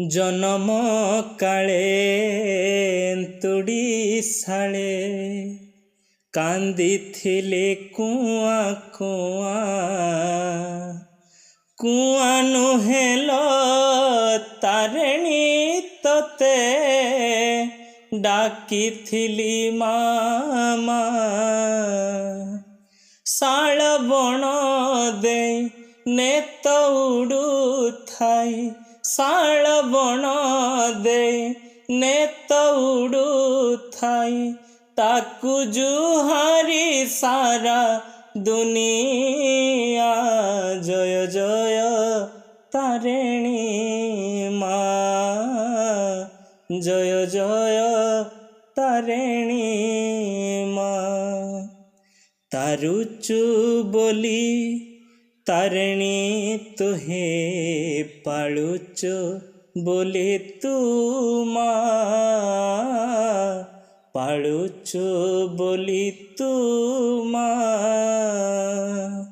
जन्म काले तुड़ी साले कांदी थिले कुआ कुआ कुआ नुहेलो तारेणी तते डाकी थिली मामा साल बण दे नेत उड़ू थाई साल बण दे नेत उड़ू थाई ताकू जुहारी सारा दुनिया जय जय तारेणी माँ जय जय तारेणी माँ तारुचु बोली तारेणी तुहे पालुचु बोले तू माँ पालुचु बोली तू माँ।